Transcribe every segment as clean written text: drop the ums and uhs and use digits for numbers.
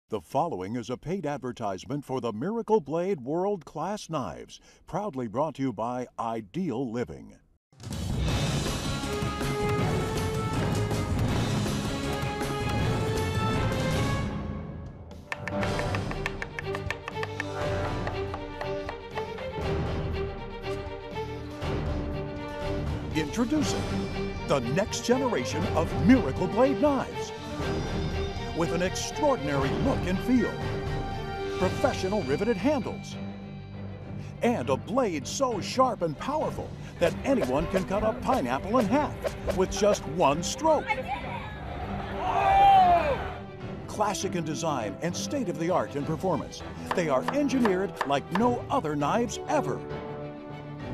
The following is a paid advertisement for the Miracle Blade World Class Knives, proudly brought to you by Ideal Living. Introducing the next generation of Miracle Blade knives. With an extraordinary look and feel, professional riveted handles, and a blade so sharp and powerful that anyone can cut a pineapple in half with just one stroke. Classic in design and state-of-the-art in performance, they are engineered like no other knives ever.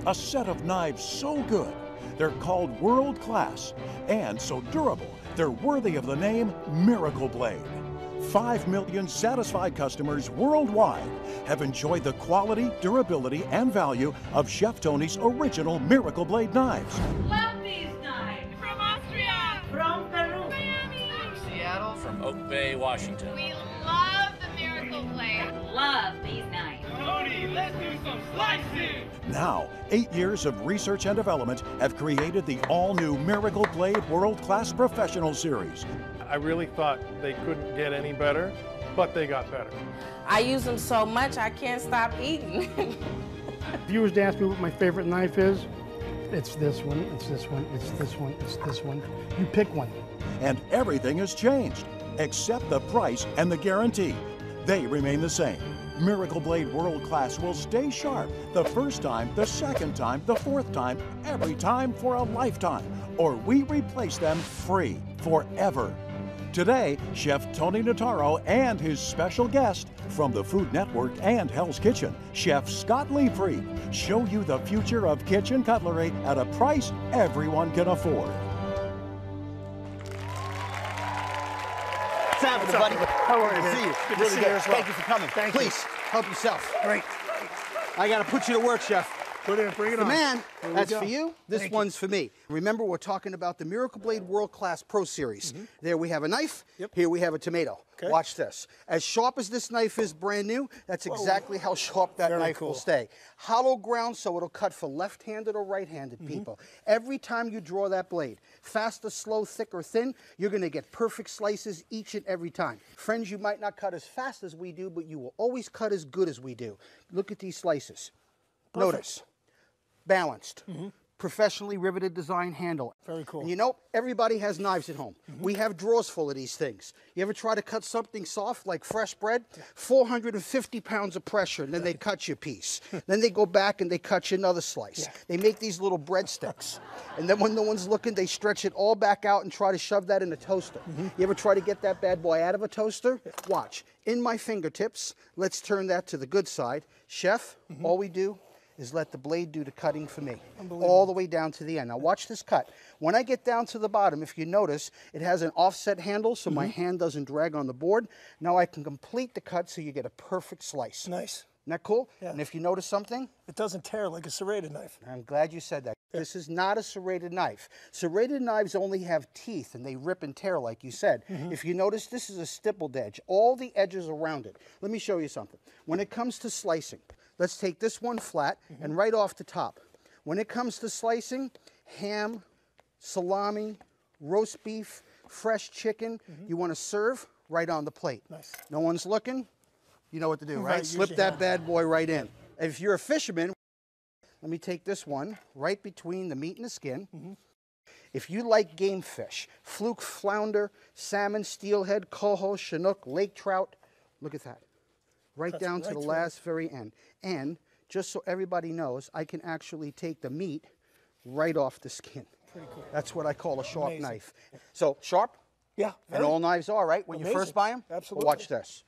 A set of knives so good, they're called world class, and so durable, they're worthy of the name Miracle Blade. 5 million satisfied customers worldwide have enjoyed the quality, durability, and value of Chef Tony's original Miracle Blade knives. Love these knives. From Austria. From Peru. Miami. From Seattle. From Oak Bay, Washington. We love the Miracle Blade. Love these knives. Tony, let's do some slicing. Now, 8 years of research and development have created the all-new Miracle Blade World Class Professional Series. I really thought they couldn't get any better, but they got better. I use them so much I can't stop eating. Viewers ask me what my favorite knife is. It's this one, it's this one, it's this one, it's this one. You pick one. And everything has changed, except the price and the guarantee. They remain the same. Miracle Blade World Class will stay sharp the first time, the second time, the fourth time, every time for a lifetime, or we replace them free forever. Today, Chef Tony Notaro and his special guest from the Food Network and Hell's Kitchen, Chef Scott Liefried, show you the future of kitchen cutlery at a price everyone can afford. What's happening, buddy? How are you? Good to see you. Good to Really see you good. as well. Thank you for coming. Thank you. Please, help yourself. Great. I got to put you to work, Chef. Put it, bring it The on. man, Here we that's go. for you. This Thank one's for me. Remember, we're talking about the Miracle Blade World Class Pro Series. There we have a knife. Yep. Here we have a tomato. Okay. Watch this. As sharp as this knife is brand new, that's exactly how sharp that Very knife cool. will stay. Hollow ground, so it'll cut for left-handed or right-handed people. Every time you draw that blade, fast or slow, thick or thin, you're going to get perfect slices each and every time. Friends, you might not cut as fast as we do, but you will always cut as good as we do. Look at these slices. Perfect. Notice. Balanced, professionally riveted design handle. Very cool. And you know, everybody has knives at home. We have drawers full of these things. You ever try to cut something soft like fresh bread? 450 pounds of pressure, and then they cut you a piece. Then they go back and they cut you another slice. They make these little breadsticks. And then when no one's looking, they stretch it all back out and try to shove that in a toaster. You ever try to get that bad boy out of a toaster? Watch. In my fingertips, let's turn that to the good side. Chef, all we do is let the blade do the cutting for me, all the way down to the end. Now watch this cut. When I get down to the bottom, if you notice, it has an offset handle so my hand doesn't drag on the board. Now I can complete the cut so you get a perfect slice. Nice. Isn't that cool? Yeah. And if you notice something, It doesn't tear like a serrated knife. I'm glad you said that. This is not a serrated knife. Serrated knives only have teeth and they rip and tear like you said. If you notice, this is a stippled edge. All the edges around it. Let me show you something. When it comes to slicing, let's take this one flat and right off the top. When it comes to slicing, ham, salami, roast beef, fresh chicken, you want to serve right on the plate. Nice. No one's looking, you know what to do, right? Right, Slip usually, that yeah. bad boy right in. If you're a fisherman, let me take this one right between the meat and the skin. If you like game fish, fluke, flounder, salmon, steelhead, coho, chinook, lake trout, look at that. Right Cuts down to right the through. last very end. And just so everybody knows, I can actually take the meat right off the skin. Pretty cool. That's what I call a sharp Amazing. knife. So sharp, Yeah. and all knives are, right? When you Amazing. first buy them? Absolutely. Well, watch this.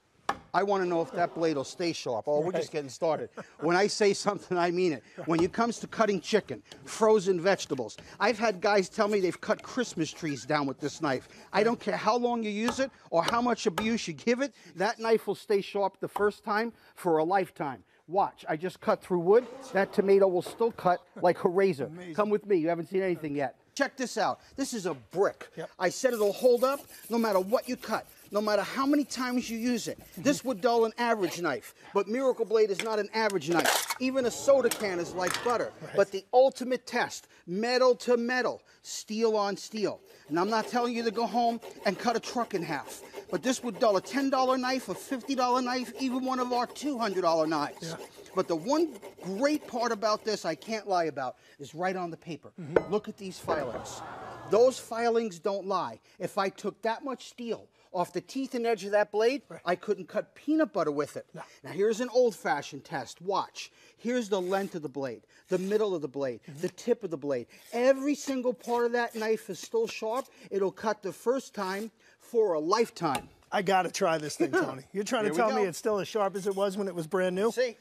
I want to know if that blade will stay sharp. Oh, we're just getting started. When I say something, I mean it. When it comes to cutting chicken, frozen vegetables, I've had guys tell me they've cut Christmas trees down with this knife. I don't care how long you use it or how much abuse you give it, that knife will stay sharp the first time for a lifetime. Watch, I just cut through wood. That tomato will still cut like a razor. Come with me, you haven't seen anything yet. Check this out. This is a brick. Yep. I said it'll hold up no matter what you cut, no matter how many times you use it. This would dull an average knife, but Miracle Blade is not an average knife. Even a soda can is like butter. But the ultimate test, metal to metal, steel on steel. And I'm not telling you to go home and cut a truck in half, but this would dull a $10 knife, a $50 knife, even one of our $200 knives. Yeah. But the one great part about this I can't lie about is right on the paper. Look at these filings. Those filings don't lie. If I took that much steel off the teeth and edge of that blade, I couldn't cut peanut butter with it. No. Now here's an old-fashioned test. Watch. Here's the length of the blade, the middle of the blade, the tip of the blade. Every single part of that knife is still sharp. It'll cut the first time for a lifetime. I got to try this thing, Tony. You're trying to tell me it's still as sharp as it was when it was brand new? See?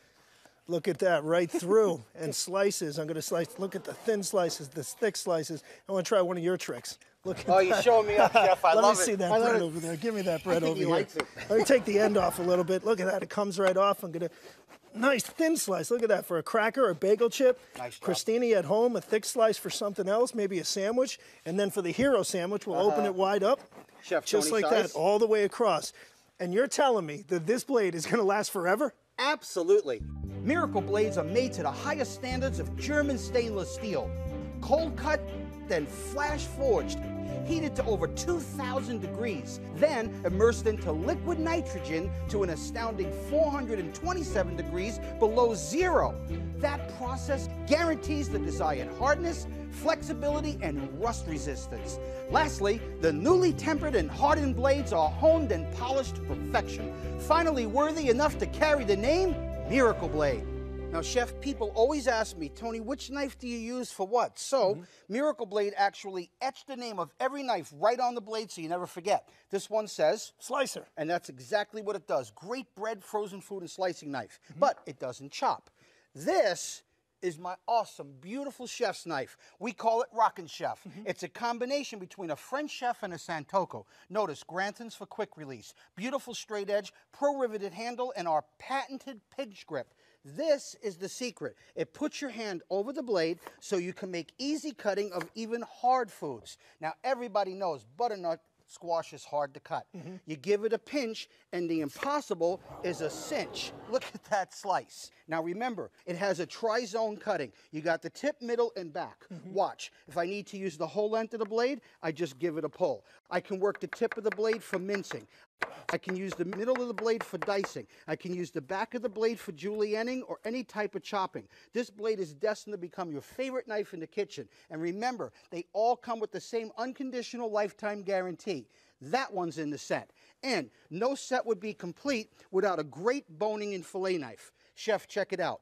Look at that, right through. And slices. I'm going to slice. Look at the thin slices, the thick slices. I want to try one of your tricks. Look at that. You're showing me up, Chef. I love it. Let me see that bread over there. Give me that bread over here. Likes it. Let me take the end off a little bit. Look at that. It comes right off. I'm going to... Nice thin slice. Look at that. For a cracker or a bagel chip. Nice job. Christine at home, a thick slice for something else, maybe a sandwich. And then for the hero sandwich, we'll open it wide up. Chef just Tony like size. that, all the way across. And you're telling me that this blade is going to last forever? Absolutely. Miracle Blades are made to the highest standards of German stainless steel. Cold cut, then flash forged. Heated to over 2,000 degrees, then immersed into liquid nitrogen to an astounding 427 degrees below zero. That process guarantees the desired hardness, flexibility, and rust resistance. Lastly, the newly tempered and hardened blades are honed and polished to perfection, finally worthy enough to carry the name Miracle Blade. Now, Chef, people always ask me, Tony, which knife do you use for what? So, Miracle Blade actually etched the name of every knife right on the blade so you never forget. This one says... Slicer. And that's exactly what it does. Great bread, frozen food, and slicing knife. But it doesn't chop. This is my awesome, beautiful chef's knife. We call it Rockin' Chef. It's a combination between a French chef and a Santoku. Notice Grantons for quick release, beautiful straight edge, pro-riveted handle, and our patented pinch grip. This is the secret. It puts your hand over the blade so you can make easy cutting of even hard foods. Now, everybody knows butternut squash is hard to cut. You give it a pinch, and the impossible is a cinch. Look at that slice. Now, remember, it has a tri-zone cutting. You got the tip, middle, and back. Watch. If I need to use the whole length of the blade, I just give it a pull. I can work the tip of the blade for mincing. I can use the middle of the blade for dicing. I can use the back of the blade for julienning or any type of chopping. This blade is destined to become your favorite knife in the kitchen. And remember, they all come with the same unconditional lifetime guarantee. That one's in the set. And no set would be complete without a great boning and fillet knife. Chef, check it out.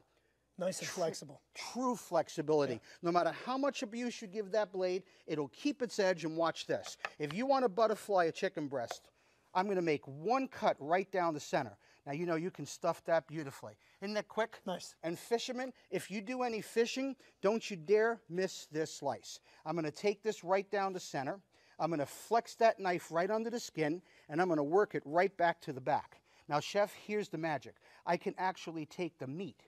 Nice and flexible. True flexibility. No matter how much abuse you give that blade, it'll keep its edge. And watch this. If you want to butterfly a chicken breast, I'm going to make one cut right down the center. Now, you know, you can stuff that beautifully. Isn't that quick? Nice. And fishermen, if you do any fishing, don't you dare miss this slice. I'm going to take this right down the center. I'm going to flex that knife right under the skin, and I'm going to work it right back to the back. Now, Chef, here's the magic. I can actually take the meat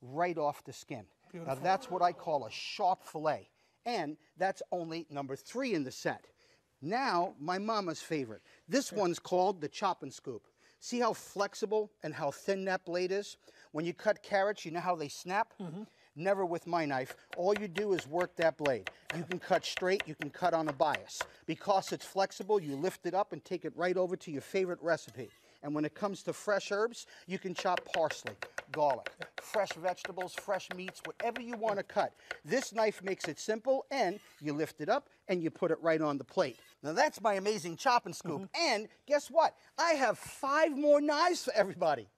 right off the skin. Beautiful. Now, that's what I call a sharp fillet. And that's only number 3 in the set. Now, my mama's favorite. This one's called the chop and scoop. See how flexible and how thin that blade is? When you cut carrots, you know how they snap? Never with my knife. All you do is work that blade. You can cut straight, you can cut on a bias. Because it's flexible, you lift it up and take it right over to your favorite recipe. And when it comes to fresh herbs, you can chop parsley, garlic, fresh vegetables, fresh meats, whatever you want to cut. This knife makes it simple, and you lift it up and you put it right on the plate. Now that's my amazing chop and scoop. And guess what? I have 5 more knives for everybody.